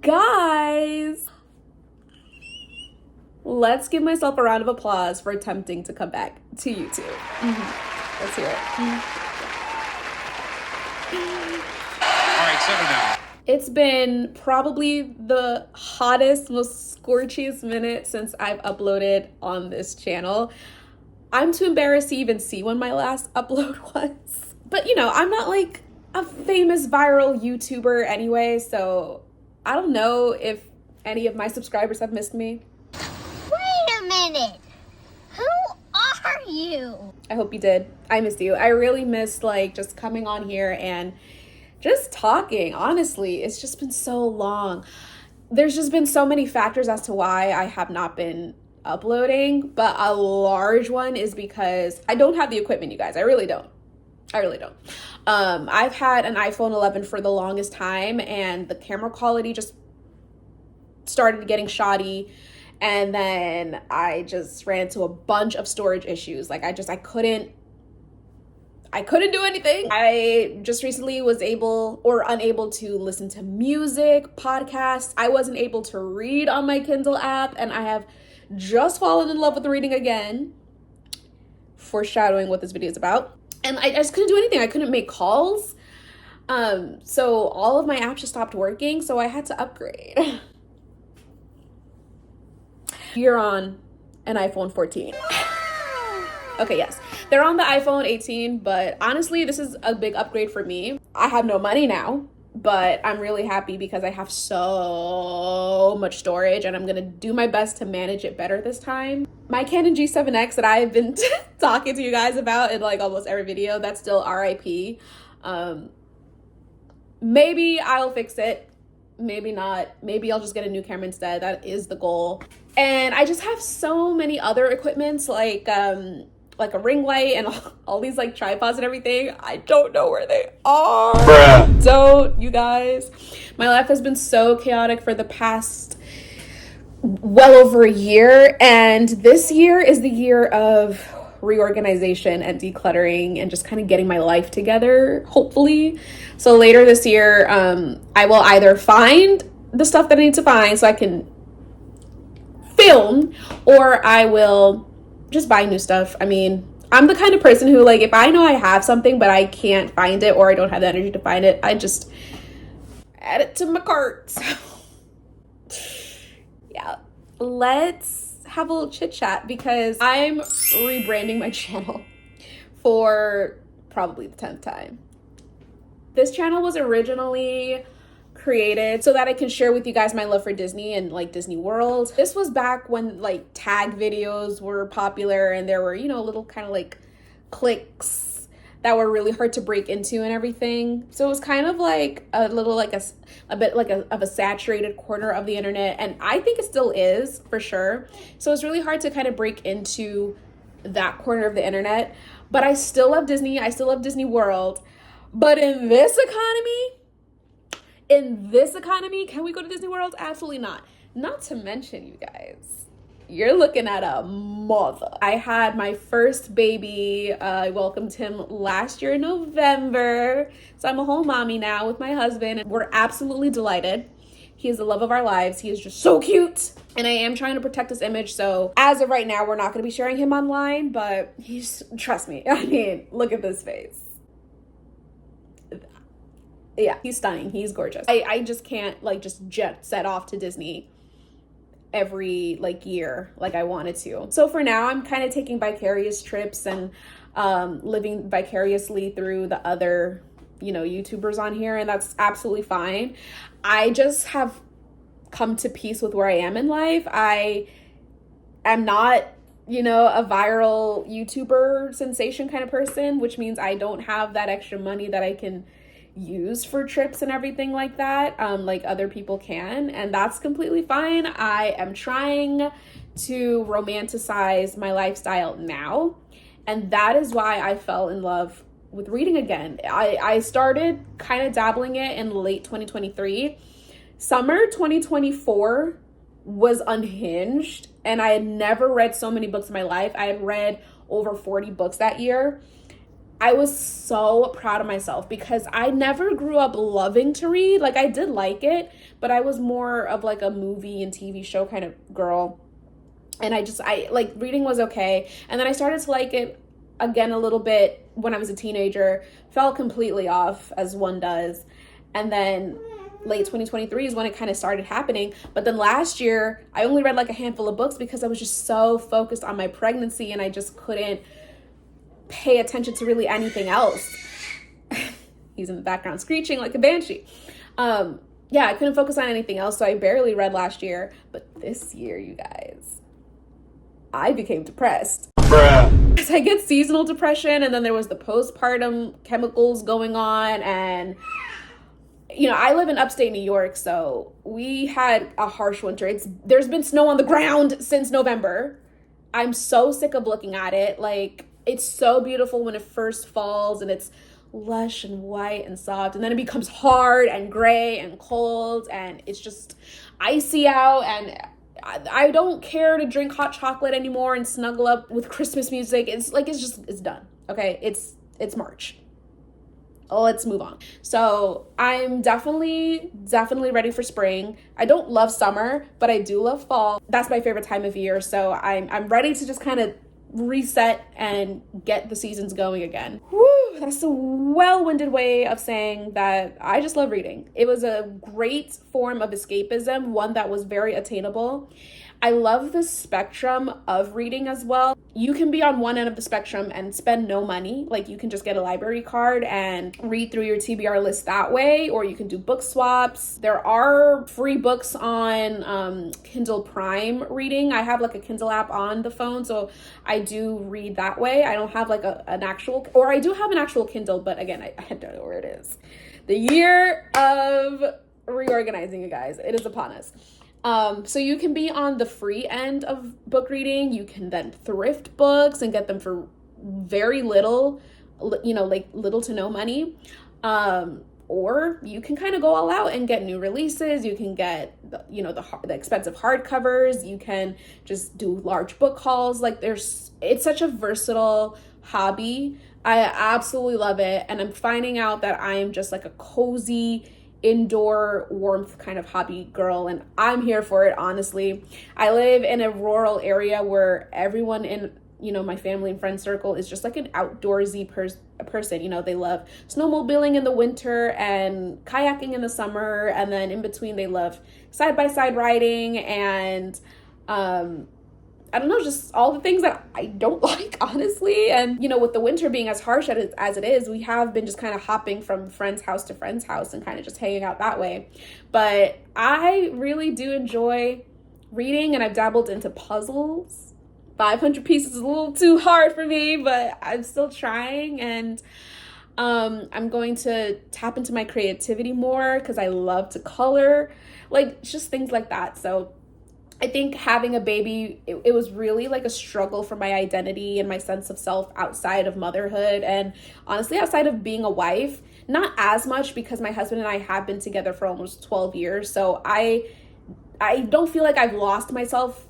Guys, let's give myself a round of applause for attempting to come back to YouTube. Let's hear it. All right, settle down. It's been probably the hottest, most scorchiest minute since I've uploaded on this channel. I'm too embarrassed to even see when my last upload was. But you know, I'm not like a famous viral YouTuber anyway, so I don't know if any of my subscribers have missed me. Wait a minute. Who are you? I hope you did. I missed you. I really missed like just coming on here and just talking. Honestly, it's just been so long. There's just been so many factors as to why I have not been uploading, but a large one is because I don't have the equipment, you guys. I really don't. I've had an iPhone 11 for the longest time, and the camera quality just started getting shoddy, and then I just ran into a bunch of storage issues. Like I couldn't do anything. I just recently was unable to listen to music, podcasts. I wasn't able to read on my Kindle app, and I have just fallen in love with reading again. Foreshadowing what this video is about. And I just couldn't do anything. I couldn't make calls. So all of my apps just stopped working, so I had to upgrade. You're on an iPhone 14. Okay, yes. They're on the iPhone 18, but honestly, this is a big upgrade for me. I have no money now, but I'm really happy because I have so much storage, and I'm gonna do my best to manage it better this time. My Canon G7X that I've been talking to you guys about in like almost every video, that's still RIP. Maybe I'll fix it. Maybe not. Maybe I'll just get a new camera instead. That is the goal. And I just have so many other equipments like a ring light and all these like tripods and everything. I don't know where they are. Bruh. Don't, you guys. My life has been so chaotic for the past well over a year, and this year is the year of reorganization and decluttering and just kind of getting my life together, hopefully. So later this year, I will either find the stuff that I need to find so I can film, or I will just buy new stuff. I mean, I'm the kind of person who, like, if I know I have something but I can't find it or I don't have the energy to find it, I just add it to my cart. Yeah, let's have a little chit chat because I'm rebranding my channel for probably the 10th time. This channel was originally created so that I can share with you guys my love for Disney and like Disney World. This was back when like tag videos were popular and there were, you know, little kind of like cliques that were really hard to break into and everything. So it was kind of like a little like a bit like of a saturated corner of the internet, and I think it still is for sure. So it's really hard to kind of break into that corner of the internet, but I still love Disney. I still love Disney World. But in this economy, can we go to Disney World? Absolutely not. Not to mention, you guys, you're looking at a mother. I had my first baby. I welcomed him last year in November. So I'm a whole mommy now with my husband, and we're absolutely delighted. He is the love of our lives. He is just so cute. And I am trying to protect his image. So as of right now, we're not going to be sharing him online, but trust me. I mean, look at this face. Yeah, he's stunning. He's gorgeous. I just can't like just jet set off to Disney every like year like I wanted to. So for now, I'm kind of taking vicarious trips and living vicariously through the other, you know, YouTubers on here, and that's absolutely fine. I just have come to peace with where I am in life. I am not, you know, a viral YouTuber sensation kind of person, which means I don't have that extra money that I can use for trips and everything like that, like other people can, and that's completely fine. I am trying to romanticize my lifestyle now, and that is why I fell in love with reading again. I started kind of dabbling it in late 2023. Summer 2024 was unhinged, and I had never read so many books in my life. I had read over 40 books that year. I was so proud of myself because I never grew up loving to read. Like, I did like it, but I was more of like a movie and TV show kind of girl. And I like, reading was okay. And then I started to like it again a little bit when I was a teenager, fell completely off, as one does. And then late 2023 is when it kind of started happening. But then last year, I only read like a handful of books because I was just so focused on my pregnancy and I just couldn't pay attention to really anything else. He's in the background screeching like a banshee. Yeah, I couldn't focus on anything else, so I barely read last year. But this year, you guys, I became depressed. Bruh. I get seasonal depression, and then there was the postpartum chemicals going on, and you know, I live in upstate New York, so we had a harsh winter. There's been snow on the ground since November. I'm so sick of looking at it. Like, it's so beautiful when it first falls and it's lush and white and soft, and then it becomes hard and gray and cold and it's just icy out, and I don't care to drink hot chocolate anymore and snuggle up with Christmas music. It's done. Okay, it's March. Let's move on. So I'm definitely ready for spring. I don't love summer, but I do love fall. That's my favorite time of year. So I'm ready to just kind of reset and get the seasons going again. Woo, that's a well-winded way of saying that I just love reading. It was a great form of escapism, one that was very attainable. I love the spectrum of reading as well. You can be on one end of the spectrum and spend no money. Like, you can just get a library card and read through your TBR list that way, or you can do book swaps. There are free books on Kindle Prime reading. I have like a Kindle app on the phone, so I do read that way. I don't have like an actual, or I do have an actual Kindle, but again, I don't know where it is. The year of reorganizing, you guys, it is upon us. So you can be on the free end of book reading. You can then thrift books and get them for very little, you know, like little to no money. Or you can kind of go all out and get new releases. You can get, you know, the expensive hardcovers. You can just do large book hauls. Like, it's such a versatile hobby. I absolutely love it. And I'm finding out that I'm just like a cozy, indoor warmth kind of hobby girl, and I'm here for it. Honestly, I live in a rural area where everyone in, you know, my family and friend circle is just like an outdoorsy person. You know, they love snowmobiling in the winter and kayaking in the summer, and then in between they love side-by-side riding and I don't know, just all the things that I don't like, honestly. And, you know, with the winter being as harsh as it is, we have been just kind of hopping from friend's house to friend's house and kind of just hanging out that way. But I really do enjoy reading, and I've dabbled into puzzles. 500 pieces is a little too hard for me, but I'm still trying. And I'm going to tap into my creativity more because I love to color, like just things like that. So I think having a baby, it was really like a struggle for my identity and my sense of self outside of motherhood, and honestly outside of being a wife. Not as much, because my husband and I have been together for almost 12 years. So I don't feel like I've lost myself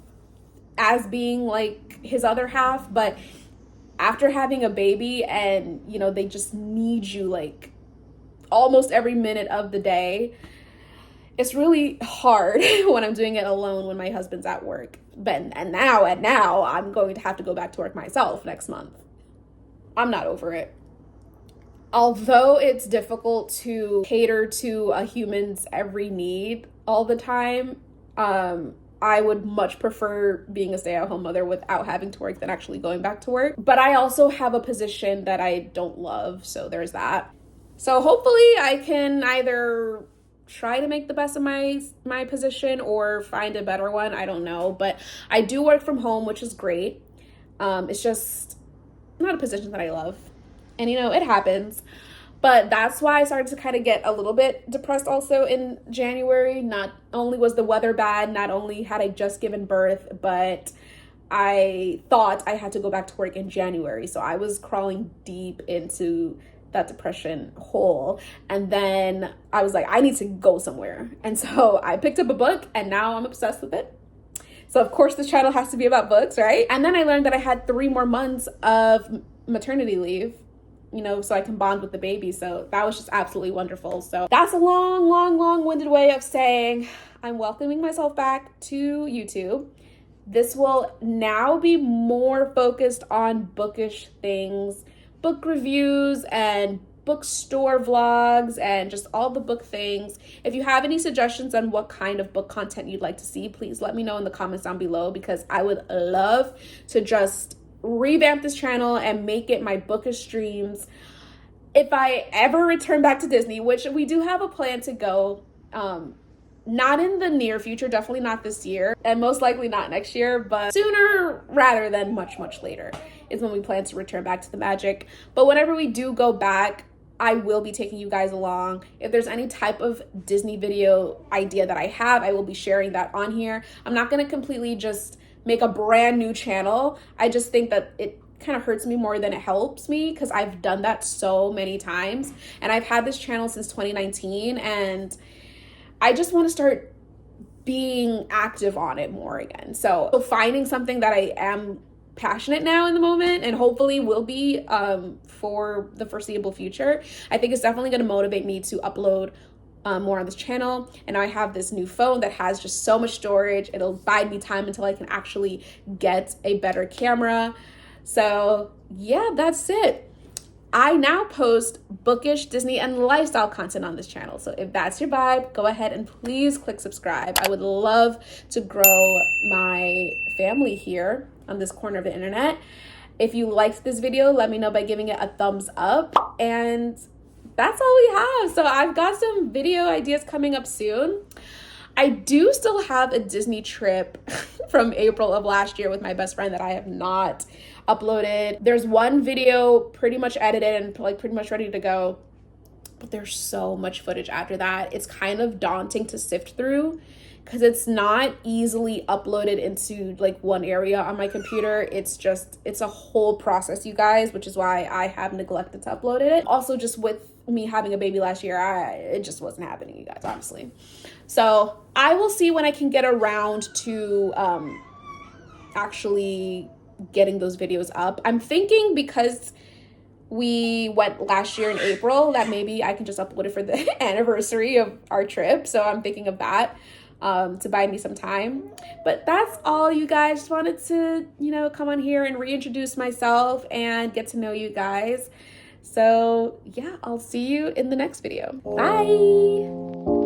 as being like his other half. But after having a baby, and you know, they just need you like almost every minute of the day, it's really hard when I'm doing it alone when my husband's at work. And now I'm going to have to go back to work myself next month. I'm not over it. Although it's difficult to cater to a human's every need all the time, I would much prefer being a stay-at-home mother without having to work than actually going back to work. But I also have a position that I don't love, so there's that. So hopefully I can either try to make the best of my position or find a better one. I don't know, but I do work from home, which is great. It's just not a position that I love, and you know, it happens. But that's why I started to kind of get a little bit depressed also in January. Not only was the weather bad, not only had I just given birth, but I thought I had to go back to work in January. So I was crawling deep into that depression hole. And then I was like, I need to go somewhere. And so I picked up a book, and now I'm obsessed with it. So of course this channel has to be about books, right? And then I learned that I had 3 more months of maternity leave. you know, so I can bond with the baby. So that was just absolutely wonderful. So that's a long-winded way of saying I'm welcoming myself back to YouTube. This will now be more focused on bookish things, book reviews and bookstore vlogs and just all the book things. If you have any suggestions on what kind of book content you'd like to see, please let me know in the comments down below, because I would love to just revamp this channel and make it my bookish streams. If I ever return back to Disney, which we do have a plan to go, not in the near future, definitely not this year, and most likely not next year, but sooner rather than much later is when we plan to return back to the magic. But whenever we do go back, I will be taking you guys along. If there's any type of Disney video idea that I have, I will be sharing that on here. I'm not going to completely just make a brand new channel. I just think that it kind of hurts me more than it helps me, because I've done that so many times, and I've had this channel since 2019, and I just want to start being active on it more again. So finding something that I am passionate now in the moment, and hopefully will be for the foreseeable future, I think it's definitely going to motivate me to upload more on this channel. And now I have this new phone that has just so much storage. It'll bide me time until I can actually get a better camera. So yeah, that's it. I now post bookish, Disney, and lifestyle content on this channel. So if that's your vibe, go ahead and please click subscribe. I would love to grow my family here on this corner of the internet. If you liked this video, let me know by giving it a thumbs up. And that's all we have. So I've got some video ideas coming up soon. I do still have a Disney trip from April of last year with my best friend that I have not uploaded. There's one video pretty much edited and like pretty much ready to go, but there's so much footage after that. It's kind of daunting to sift through, because it's not easily uploaded into like one area on my computer. It's a whole process, you guys, which is why I have neglected to upload it. Also, just with me having a baby last year, it just wasn't happening, you guys, honestly. So I will see when I can get around to actually getting those videos up. I'm thinking, because we went last year in April, that maybe I can just upload it for the anniversary of our trip. So I'm thinking of that to buy me some time. But that's all, you guys. Just wanted to, you know, come on here and reintroduce myself and get to know you guys. So yeah, I'll see you in the next video. Bye.